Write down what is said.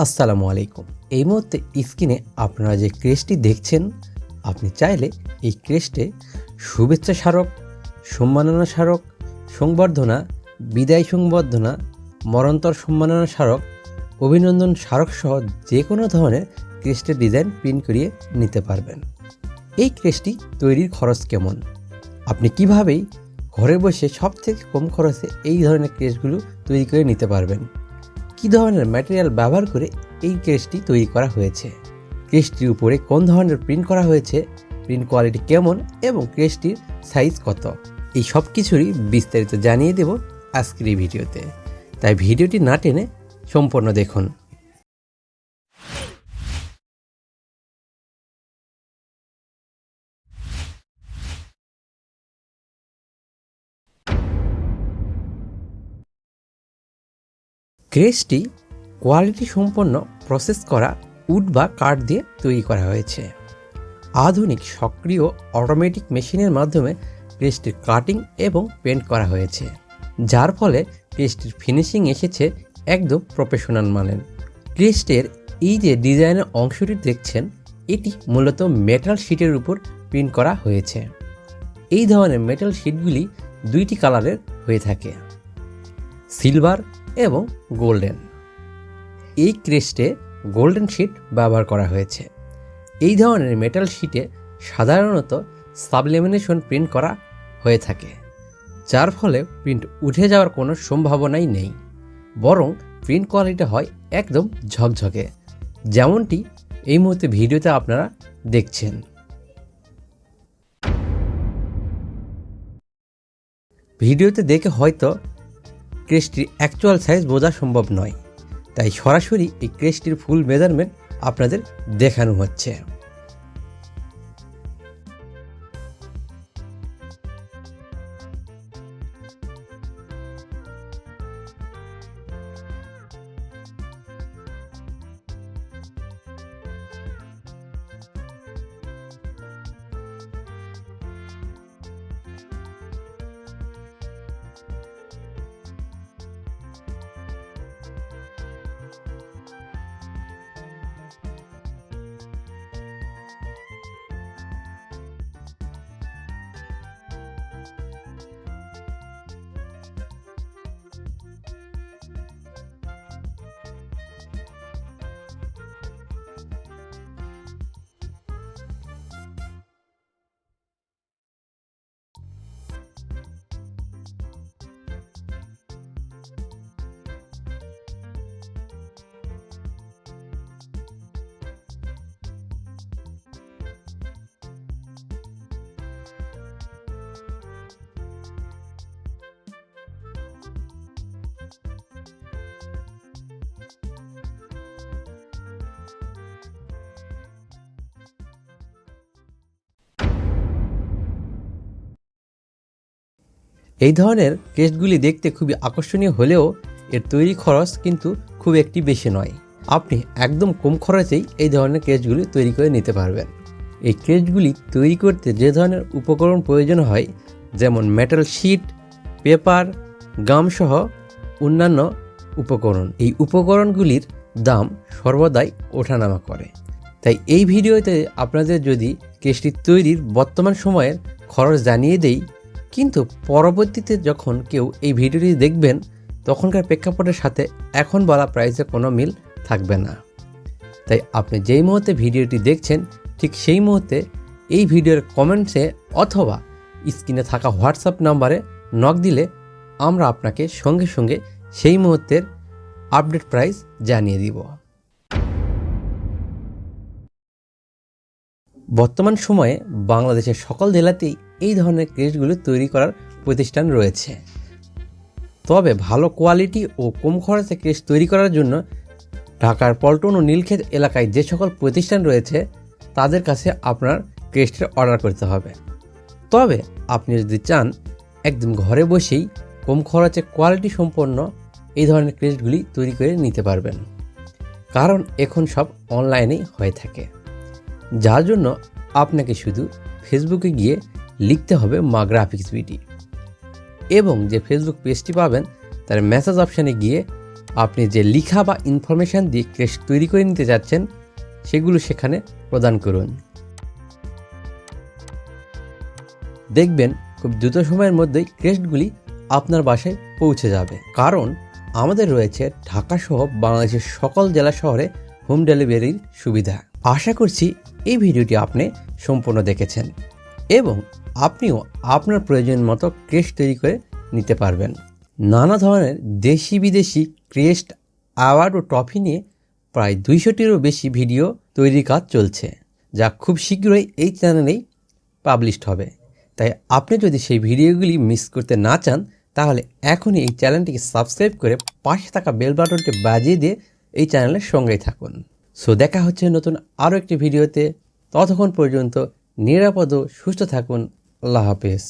আসসালামু আলাইকুম। এই মুহূর্তে স্ক্রিনে আপনারা যে ক্রেস্টটি দেখছেন, আপনি চাইলে এই ক্রেস্টে শুভেচ্ছা স্মারক, সম্মাননা স্মারক, সংবর্ধনা, বিদায় সংবর্ধনা, মরণোত্তর সম্মাননা স্মারক, অভিনন্দন স্মারক সহ যে কোনো ধরনের ক্রেস্টের ডিজাইন প্রিন্ট করিয়ে নিতে পারবেন। এই ক্রেস্টটি তৈরির খরচ কেমন, আপনি কিভাবেই ঘরে বসে সবথেকে কম খরচে এই ধরনের ক্রেস্টগুলো তৈরি করে নিতে পারবেন, কী ধরনের ম্যাটেরিয়াল ব্যবহার করে এই ক্রেস্টটি তৈরি করা হয়েছে, ক্রেস্টটির উপরে কোন ধরনের প্রিন্ট করা হয়েছে, প্রিন্ট কোয়ালিটি কেমন এবং ক্রেস্টটির সাইজ কত, এই সব কিছুরই বিস্তারিত জানিয়ে দেব আজকের এই ভিডিওতে। তাই ভিডিওটি না টেনে সম্পূর্ণ দেখুন। ক্রেস্টটি কোয়ালিটি সম্পন্ন প্রসেস করা উড বা কাঠ দিয়ে তৈরি করা হয়েছে। আধুনিক সক্রিয় অটোমেটিক মেশিনের মাধ্যমে ক্রেস্টটির কাটিং এবং পেন্ট করা হয়েছে, যার ফলে ক্রেস্টটির ফিনিশিং এসেছে একদম প্রফেশনাল মানের। ক্রেস্টের এই যে ডিজাইনের অংশটি দেখছেন, এটি মূলত মেটাল শিটের উপর প্রিন্ট করা হয়েছে। এই ধরনের মেটাল শিটগুলি দুইটি কালারের হয়ে থাকে, সিলভার এবং গোল্ডেন। এই ক্রেস্টে গোল্ডেন শিট ব্যবহার করা হয়েছে। এই ধরনের মেটাল শিটে সাধারণত সাবলেমিনেশন প্রিন্ট করা হয়ে থাকে, যার ফলে প্রিন্ট উঠে যাওয়ার কোনো সম্ভাবনাই নেই, বরং প্রিন্ট কোয়ালিটি হয় একদম ঝকঝকে, যেমনটি এই মুহূর্তে ভিডিওতে আপনারা দেখছেন। ভিডিওতে দেখে হয়তো ক্রেস্টটির অ্যাকচুয়াল সাইজ বোঝা সম্ভব নয়, তাই সরাসরি এই ক্রেস্টটির ফুল মেজারমেন্ট আপনাদের দেখানো হচ্ছে। এই ধরনের ক্রেস্টগুলি দেখতে খুবই আকর্ষণীয় হলেও এর তৈরি খরচ কিন্তু খুব একটি বেশি নয়। আপনি একদম কম খরচেই এই ধরনের ক্রেস্টগুলি তৈরি করে নিতে পারবেন। এই ক্রেস্টগুলি তৈরি করতে যে ধরনের উপকরণ প্রয়োজন হয়, যেমন মেটাল শিট, পেপার, গাম সহ অন্যান্য উপকরণ, এই উপকরণগুলির দাম সর্বদাই ওঠানামা করে। তাই এই ভিডিওতে আপনাদের যদি ক্রেস্টটি তৈরির বর্তমান সময়ের খরচ জানিয়ে দেই, কিন্তু পরবর্তীতে যখন কেউ এই ভিডিওটি দেখবেন তখনকার প্রেক্ষাপটের সাথে এখন বলা প্রাইসের কোনো মিল থাকবে না। তাই আপনি যেই মুহূর্তে ভিডিওটি দেখছেন, ঠিক সেই মুহূর্তে এই ভিডিওর কমেন্টসে অথবা স্ক্রিনে থাকা হোয়াটসঅ্যাপ নাম্বারে নক দিলে আমরা আপনাকে সঙ্গে সঙ্গে সেই মুহূর্তের আপডেট প্রাইস জানিয়ে দিব। বর্তমান সময়ে বাংলাদেশের সকল জেলাতেই এই ধরনের ক্রেস্টগুলো তৈরি করার প্রতিষ্ঠান রয়েছে। তবে ভালো কোয়ালিটি ও কম খরচে ক্রেস্ট তৈরি করার জন্য ঢাকার পল্টন ও নীলক্ষেত এলাকায় যে সকল প্রতিষ্ঠান রয়েছে তাদের কাছে আপনার ক্রেস্টের অর্ডার করতে হবে। তবে আপনি যদি চান একদম ঘরে বসেই কম খরচে কোয়ালিটি সম্পন্ন এই ধরনের ক্রেস্টগুলি তৈরি করে নিতে পারবেন, কারণ এখন সব অনলাইনেই হয়ে থাকে, যার জন্য আপনাকে শুধু ফেসবুকে গিয়ে লিখতে হবে maagraphicsbd এবং যে ফেসবুক পেজটি পাবেন তার মেসেজ অপশানে গিয়ে আপনি যে লেখা বা ইনফরমেশান দিয়ে ক্রেস্ট তৈরি করে নিতে যাচ্ছেন সেগুলো সেখানে প্রদান করুন। দেখবেন খুব দ্রুত সময়ের মধ্যেই ক্রেস্টগুলি আপনার বাসায় পৌঁছে যাবে, কারণ আমাদের রয়েছে ঢাকা সহ বাংলাদেশের সকল জেলা শহরে হোম ডেলিভারির সুবিধা। আশা করছি এই ভিডিওটি আপনি সম্পূর্ণ দেখেছেন এবং আপনিও আপনার প্রয়োজন মতো ক্রেস্ট তৈরি করে নিতে পারবেন। নানা ধরনের দেশি বিদেশি ক্রেস্ট, অ্যাওয়ার্ড ও ট্রফি নিয়ে প্রায় 200টিরও বেশি ভিডিও তৈরির কাজ চলছে, যা খুব শীঘ্রই এই চ্যানেলেই পাবলিশড হবে। তাই আপনি যদি সেই ভিডিওগুলি মিস করতে না চান তাহলে এখনই এই চ্যানেলটিকে সাবস্ক্রাইব করে পাশে থাকা বেল বাটনটি বাজিয়ে দিয়ে এই চ্যানেলের সঙ্গেই থাকুন। সো দেখা হচ্ছে নতুন আরও একটি ভিডিওতে। ততক্ষণ পর্যন্ত নিরাপদ ও সুস্থ থাকুন। আল্লাহ হাফেজ।